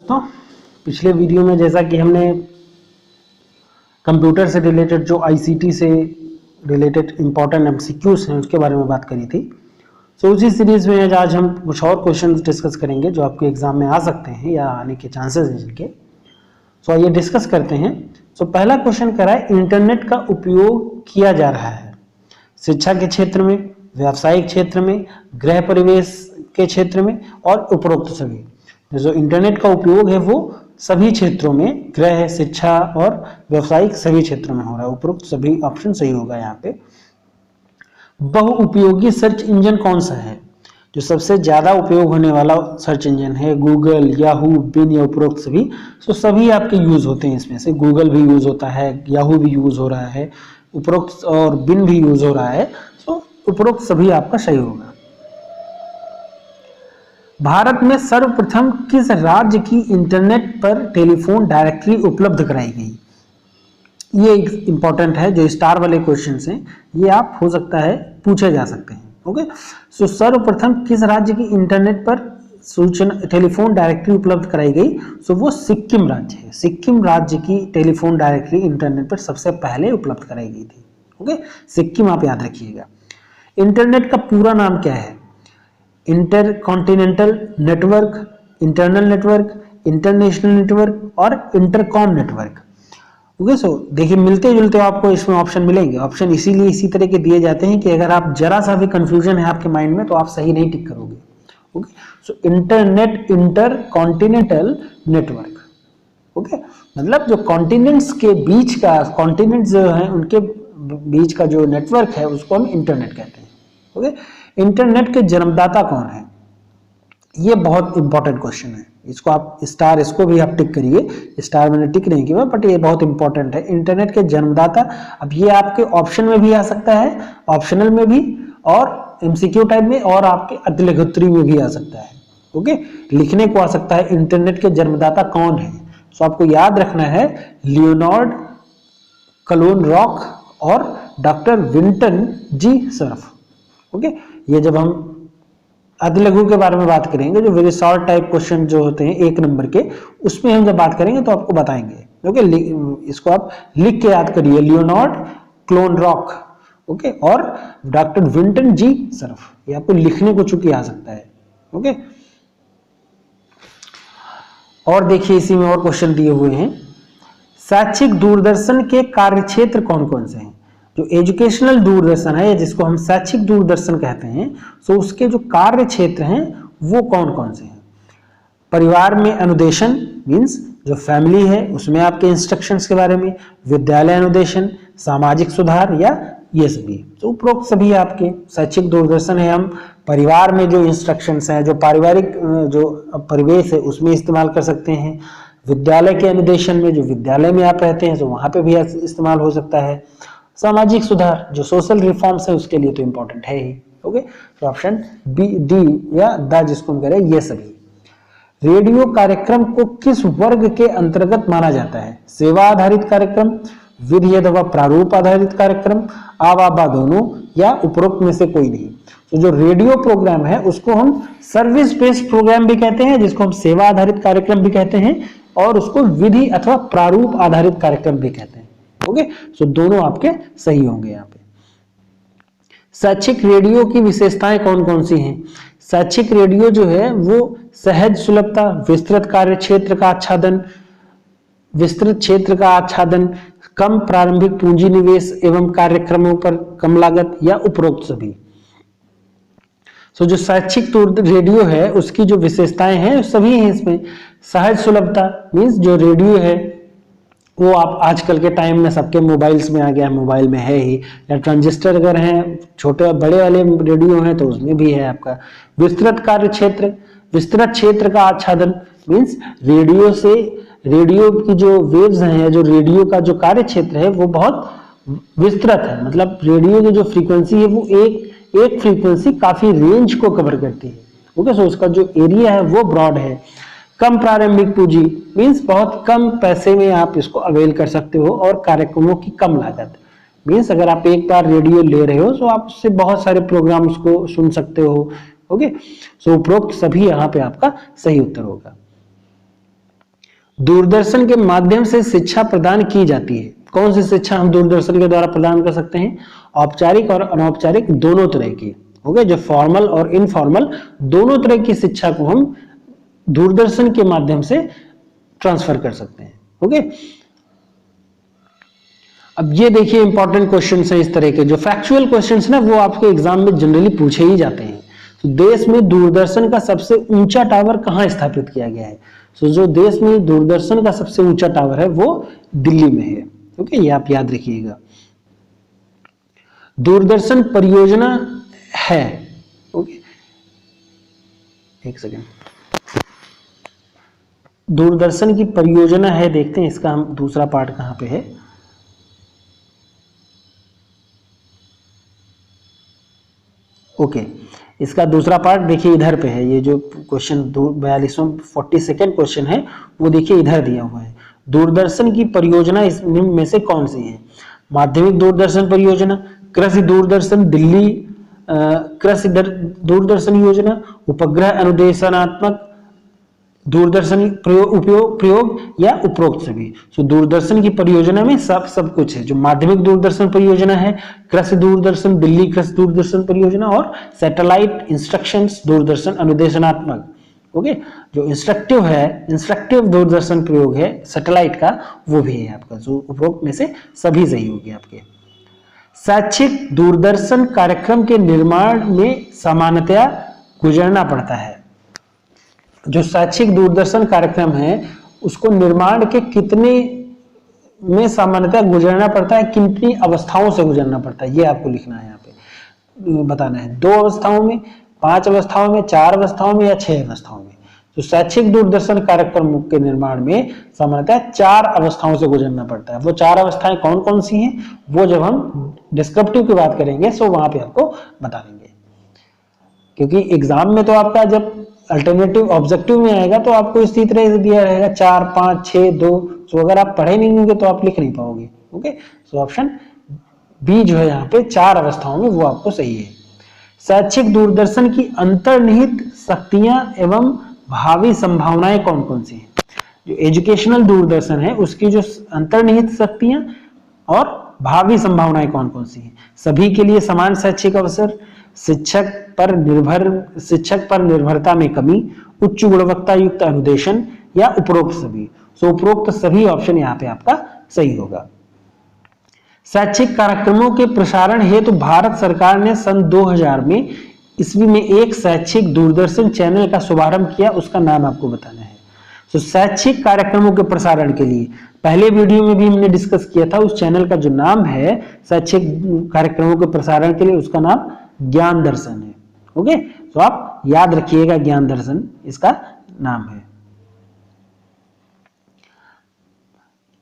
तो पिछले वीडियो में जैसा कि हमने कंप्यूटर से रिलेटेड जो आईसीटी से रिलेटेड इंपॉर्टेंट एमसीक्यूज हैं उसके बारे में बात करी थी। तो उसी सीरीज में आज हम कुछ और क्वेश्चंस डिस्कस करेंगे जो आपके एग्जाम में आ सकते हैं या आने के चांसेस हैं जिनके। तो आइए डिस्कस करते हैं। तो पहला क्वेश्चन करा है, इंटरनेट का उपयोग किया जा रहा है शिक्षा के क्षेत्र में, व्यावसायिक क्षेत्र में, गृह परिवेश के क्षेत्र में और उपरोक्त सभी। जो इंटरनेट का उपयोग है वो सभी क्षेत्रों में, गृह, शिक्षा और व्यावसायिक सभी क्षेत्रों में हो रहा है। उपरोक्त सभी ऑप्शन सही होगा यहाँ पे। बहुउपयोगी सर्च इंजन कौन सा है? जो सबसे ज्यादा उपयोग होने वाला सर्च इंजन है गूगल, याहू, बिन या उपरोक्त सभी। तो सभी आपके यूज होते हैं इसमें से। गूगल भी यूज होता है, याहू भी यूज हो रहा है, उपरोक्त और बिन भी यूज हो रहा है। तो उपरोक्त सभी आपका सही होगा। भारत में सर्वप्रथम किस राज्य की इंटरनेट पर टेलीफोन डायरेक्टरी उपलब्ध कराई गई? ये इंपॉर्टेंट है। जो स्टार वाले क्वेश्चंस हैं ये आप हो सकता है पूछे जा सकते हैं। ओके, सो सर्वप्रथम किस राज्य की इंटरनेट पर सूचना टेलीफोन डायरेक्टरी उपलब्ध कराई गई? सो वो सिक्किम राज्य है। सिक्किम राज्य की टेलीफोन डायरेक्टरी इंटरनेट पर सबसे पहले उपलब्ध कराई गई थी। ओके, सिक्किम आप याद रखिएगा। इंटरनेट का पूरा नाम क्या है? Intercontinental network, internal network, international network और इंटरकॉम नेटवर्क। ओके, सो देखिए मिलते जुलते आपको इसमें ऑप्शन मिलेंगे। ऑप्शन इसीलिए इसी तरह के दिए जाते हैं कि अगर आप जरा सा भी कंफ्यूजन है आपके माइंड में तो आप सही नहीं टिक करोगे। Okay, so internet intercontinental network. Okay, मतलब जो कॉन्टिनेंट्स के बीच का, कॉन्टिनेंट्स जो है उनके बीच का जो नेटवर्क है उसको हम इंटरनेट कहते हैं। ओके, इंटरनेट के जन्मदाता कौन है? ये बहुत इंपॉर्टेंट क्वेश्चन है। इसको आप स्टार, इसको भी आप टिक करिए। स्टार मैंने टिक नहीं किया बट ये बहुत इंपॉर्टेंट है। इंटरनेट के जन्मदाता, अब ये आपके ऑप्शन में भी आ सकता है, ऑप्शनल में भी और एमसीक्यू टाइप में और आपके अतिलघुत्री में भी आ सकता है। ओके, लिखने को आ सकता है इंटरनेट के जन्मदाता कौन है। सो आपको याद रखना है लियोनार्ड कलोनरॉक और डॉक्टर विंटन जी सर्फ। ओके, ये जब हम अधिलघु के बारे में बात करेंगे, जो वेरी शॉर्ट टाइप क्वेश्चन जो होते हैं 1 नंबर के, उसमें हम जब बात करेंगे तो आपको बताएंगे। ओके, इसको आप लिख के याद करिए, लियोनार्ड क्लोनरॉक, ओके, और डॉक्टर विंटन जी सर्फ। ये आपको लिखने को चूंकि आ सकता है। ओके, और देखिए इसी में और क्वेश्चन दिए हुए हैं। शैक्षिक दूरदर्शन के कार्यक्षेत्र कौन कौन से हैं? जो एजुकेशनल दूरदर्शन है जिसको हम शैक्षिक दूरदर्शन कहते हैं, तो उसके जो कार्य क्षेत्र हैं वो कौन कौन से हैं? परिवार में अनुदेशन मींस जो फैमिली है उसमें आपके इंस्ट्रक्शंस के बारे में, विद्यालय अनुदेशन, सामाजिक सुधार या ये सभी। तो उपरोक्त सभी आपके शैक्षिक दूरदर्शन है। हम परिवार में जो इंस्ट्रक्शंस हैं, जो पारिवारिक जो परिवेश है उसमें इस्तेमाल कर सकते हैं। विद्यालय के अनुदेशन में, जो विद्यालय में आप रहते हैं तो वहां पे भी इस्तेमाल हो सकता है। सामाजिक सुधार, जो सोशल रिफॉर्म्स है उसके लिए तो इंपॉर्टेंट है ही। ओके, तो ऑप्शन बी, डी या द जिसको हम कह रहे हैं ये सभी। रेडियो कार्यक्रम को किस वर्ग के अंतर्गत माना जाता है? सेवा आधारित कार्यक्रम, विधि अथवा प्रारूप आधारित कार्यक्रम, आवाबा दोनों या उपरोक्त में से कोई नहीं। तो जो रेडियो प्रोग्राम है उसको हम सर्विस बेस्ड प्रोग्राम भी कहते हैं, जिसको हम सेवा आधारित कार्यक्रम भी कहते हैं, और उसको विधि अथवा प्रारूप आधारित कार्यक्रम भी कहते हैं। ओके, सो दोनों आपके सही होंगे यहाँ पे। शैक्षिक रेडियो की विशेषताएं कौन कौन सी हैं? शैक्षिक रेडियो जो है वो सहज सुलभता, विस्तृत कार्य क्षेत्र का आच्छादन, विस्तृत क्षेत्र का आच्छादन, कम प्रारंभिक पूंजी निवेश एवं कार्यक्रमों पर कम लागत या उपरोक्त सभी। सो जो शैक्षिक रेडियो है उसकी जो विशेषताएं हैं सभी हैं इसमें। सहज सुलभता मीन्स जो रेडियो है वो आप आजकल के टाइम में सबके मोबाइल्स में आ गया है, मोबाइल में है ही, या ट्रांजिस्टर अगर हैं, छोटे बड़े वाले रेडियो हैं तो उसमें भी है आपका। विस्तृत कार्य क्षेत्र, विस्तृत क्षेत्र का आच्छादन मीन्स रेडियो से, रेडियो की जो वेव्स हैं, जो रेडियो का जो कार्य क्षेत्र है वो बहुत विस्तृत है। मतलब रेडियो की जो फ्रीक्वेंसी है वो एक फ्रीक्वेंसी काफी रेंज को कवर करती है। ओके, सो उसका जो एरिया है वो ब्रॉड है। कम प्रारंभिक पूंजी मींस बहुत कम पैसे में आप इसको अवेल कर सकते हो, और कार्यक्रमों की कम लागत मींस अगर आप एक बार रेडियो ले रहे हो तो आप उससे बहुत सारे प्रोग्राम्स को सुन सकते हो। ओके, सो उपरोक्त सभी यहाँ पे आपका सही उत्तर होगा। दूरदर्शन के माध्यम से शिक्षा प्रदान की जाती है। कौन सी शिक्षा हम दूरदर्शन के द्वारा प्रदान कर सकते हैं? औपचारिक और अनौपचारिक दोनों तरह की। ओके, जो फॉर्मल और इनफॉर्मल दोनों तरह की शिक्षा को हम दूरदर्शन के माध्यम से ट्रांसफर कर सकते हैं। ओके, अब ये देखिए इंपॉर्टेंट क्वेश्चंस हैं इस तरह के, जो फैक्चुअल क्वेश्चंस ना वो आपके एग्जाम में जनरली पूछे ही जाते हैं। तो देश में दूरदर्शन का सबसे ऊंचा टावर कहाँ स्थापित किया गया है? तो जो देश में दूरदर्शन का सबसे ऊंचा टावर है वो दिल्ली में है। ओके, ये आप याद रखिएगा। दूरदर्शन परियोजना है, ओके एक सेकेंड, दूरदर्शन की परियोजना है, देखते हैं इसका हम दूसरा पार्ट कहां पे है। ओके, इसका दूसरा पार्ट देखिए इधर पे है। ये जो क्वेश्चन 42वां 42nd क्वेश्चन है वो देखिए इधर दिया हुआ है। दूरदर्शन की परियोजना इसमें से कौन सी है? माध्यमिक दूरदर्शन परियोजना, कृषि दूरदर्शन दिल्ली, कृषि दूरदर्शन योजना, उपग्रह अनुदेशनात्मक दूरदर्शन प्रयोग या उपरोक्त सभी। तो दूरदर्शन की परियोजना में सब कुछ है। जो माध्यमिक दूरदर्शन परियोजना है, कृषि दूरदर्शन दिल्ली कृषि दूरदर्शन परियोजना, और सैटेलाइट इंस्ट्रक्शंस दूरदर्शन अनुदेशनात्मक। ओके, जो इंस्ट्रक्टिव दूरदर्शन प्रयोग है सैटेलाइट का, वो भी है आपका। जो उपरोक्त में से सभी सही होगी आपके। शैक्षिक दूरदर्शन कार्यक्रम के निर्माण में सामान्यतया गुजरना पड़ता है। जो शैक्षिक दूरदर्शन कार्यक्रम है उसको निर्माण के कितने में सामान्यतः गुजरना पड़ता है, कितनी अवस्थाओं से गुजरना पड़ता है, ये आपको लिखना है यहाँ पे, बताना है। 2 अवस्थाओं में, 5 अवस्थाओं में, 4 अवस्थाओं में या 6 अवस्थाओं में। तो शैक्षिक दूरदर्शन कार्यक्रम के निर्माण में सामान्यतः 4 अवस्थाओं से गुजरना पड़ता है। वो 4 अवस्थाएं कौन कौन सी हैं वो जब हम डिस्क्रिप्टिव की बात करेंगे तो वहां पे आपको बता देंगे। क्योंकि एग्जाम में तो आपका जब अल्टरनेटिव ऑब्जेक्टिव में आएगा तो आपको इसी तरह से दिया रहेगा 4, 5, 6, 2। तो अगर आप पढ़े नहीं होंगे तो आप लिख नहीं पाओगे। ओके, सो ऑप्शन बी जो है यहाँ पे 4 अवस्थाओं में, वो आपको सही है। शैक्षिक दूरदर्शन की अंतर्निहित शक्तियां एवं भावी संभावनाएं कौन कौन सी हैं? जो एजुकेशनल दूरदर्शन है उसकी जो अंतर्निहित शक्तियां और भावी संभावनाएं कौन कौन सी हैं? सभी के लिए समान शैक्षिक अवसर, शिक्षक पर निर्भरता में कमी, उच्च गुणवत्ता युक्त अनुदेशन, या उपरोक्त सभी। सो उपरोक्त सभी ऑप्शन यहाँ पे आपका सही होगा। शैक्षिक कार्यक्रमों के प्रसारण हेतु भारत सरकार ने सन 2000 में ईस्वी में एक शैक्षिक दूरदर्शन चैनल का शुभारंभ किया, उसका नाम आपको बताना है। तो शैक्षिक कार्यक्रमों के प्रसारण के लिए पहले वीडियो में भी हमने डिस्कस किया था, उस चैनल का जो नाम है शैक्षिक कार्यक्रमों के प्रसारण के लिए, उसका नाम ज्ञान दर्शन है। ओके, तो आप याद रखिएगा ज्ञान दर्शन इसका नाम है।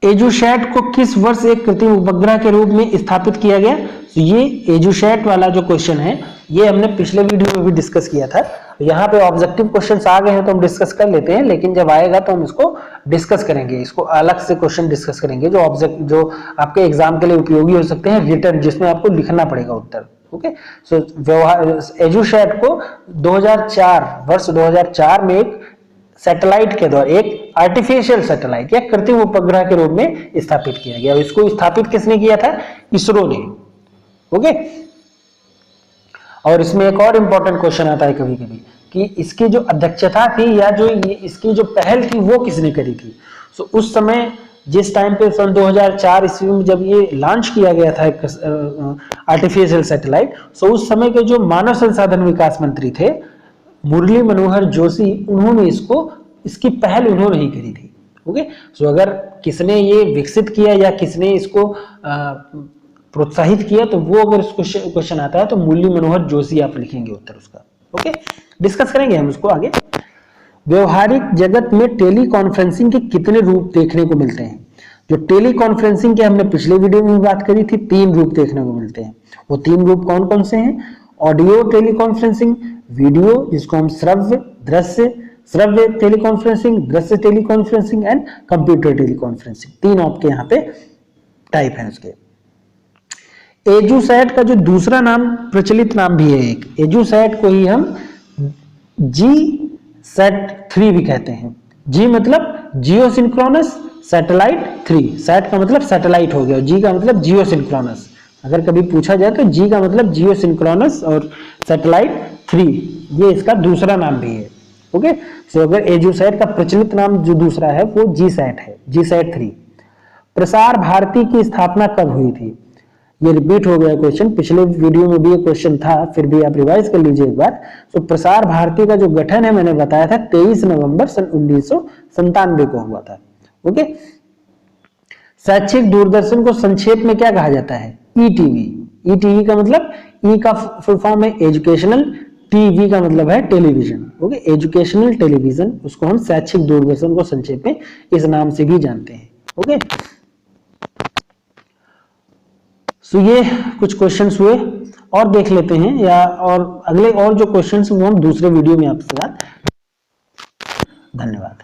एजुसैट को किस वर्ष एक कृत्रिम उपग्रह के रूप में स्थापित किया गया? तो ये एजुसैट वाला जो क्वेश्चन है ये हमने पिछले वीडियो में भी डिस्कस किया था। यहाँ पे ऑब्जेक्टिव क्वेश्चंस आ गए हैं तो हम डिस्कस कर लेते हैं, लेकिन जब आएगा तो हम इसको डिस्कस करेंगे, इसको अलग से क्वेश्चन डिस्कस करेंगे जो आपके एग्जाम के लिए उपयोगी हो सकते हैं, रिटर्न जिसमें आपको लिखना पड़ेगा उत्तर। ओके, सो एजुसैट को 2004 वर्ष 2004 में एक सैटेलाइट के द्वारा, एक आर्टिफिशियल सैटेलाइट या कृत्रिम उपग्रह के रूप में स्थापित किया गया। इसको स्थापित किसने किया था? इसरो ने। ओके, और इसमें एक और इंपॉर्टेंट क्वेश्चन आता है कभी कभी कि इसकी जो अध्यक्षता थी या जो इसकी जो पहल थी वो किसने करी थी। सो उस समय जिस टाइम पे सन 2004 ईस्वी में जब ये लॉन्च किया गया था आर्टिफिशियल सैटेलाइट, सो उस समय के जो मानव संसाधन विकास मंत्री थे मुरली मनोहर जोशी, उन्होंने इसकी पहल उन्होंने ही करी थी। ओके, सो अगर किसने ये विकसित किया या किसने इसको प्रोत्साहित किया तो वो अगर क्वेश्चन आता है तो मुरली मनोहर जोशी आप लिखेंगे उत्तर उसका। ओके, डिस्कस करेंगे हम उसको आगे। व्यवहारिक जगत में टेली कॉन्फ्रेंसिंग के कितने रूप देखने को मिलते हैं? जो टेली कॉन्फ्रेंसिंग के हमने पिछले वीडियो में बात करी थी, 3 रूप देखने को मिलते हैं। वो 3 रूप कौन कौन से हैं? ऑडियो टेली कॉन्फ्रेंसिंग, वीडियो जिसको हम श्रव्य टेली कॉन्फ्रेंसिंग, दृश्य tele conferencing and computer tele conferencing. 3 आपके यहाँ पे टाइप है उसके। एजुसैट का जो दूसरा नाम, प्रचलित नाम भी है एक, एजुसैट को ही हम जी सेट 3 भी कहते हैं। जी मतलब जियो सिंक्रोनस सैटेलाइट 3, सैट का मतलब सैटेलाइट हो गया, जी का मतलब जियो सिंक्रोनस। अगर कभी पूछा जाए तो जी का मतलब जियो सिंक्रोनस और सैटेलाइट 3, ये इसका दूसरा नाम भी है। ओके, सो अगर एजुसैट का प्रचलित नाम जो दूसरा है वो जी सैट है, जी सैट 3। प्रसार भारती की स्थापना कब हुई थी? ये रिपीट हो गया क्वेश्चन, पिछले वीडियो में भी ये क्वेश्चन था, फिर भी आप रिवाइज कर लीजिए एक बार। तो प्रसार भारती का जो गठन है मैंने बताया था 23 नवंबर सन 1997 को हुआ था। ओके, शैक्षिक दूरदर्शन को संक्षेप में क्या कहा जाता है? ईटीवी। ईटीवी का मतलब ई का फुल फॉर्म है एजुकेशनल, टीवी का मतलब है टेलीविजन। ओके, एजुकेशनल टेलीविजन, उसको हम शैक्षिक दूरदर्शन को संक्षेप में इस नाम से भी जानते हैं। ओके, सो ये कुछ क्वेश्चंस हुए, और देख लेते हैं, या और अगले और जो क्वेश्चंस वो हम दूसरे वीडियो में आपके साथ। धन्यवाद।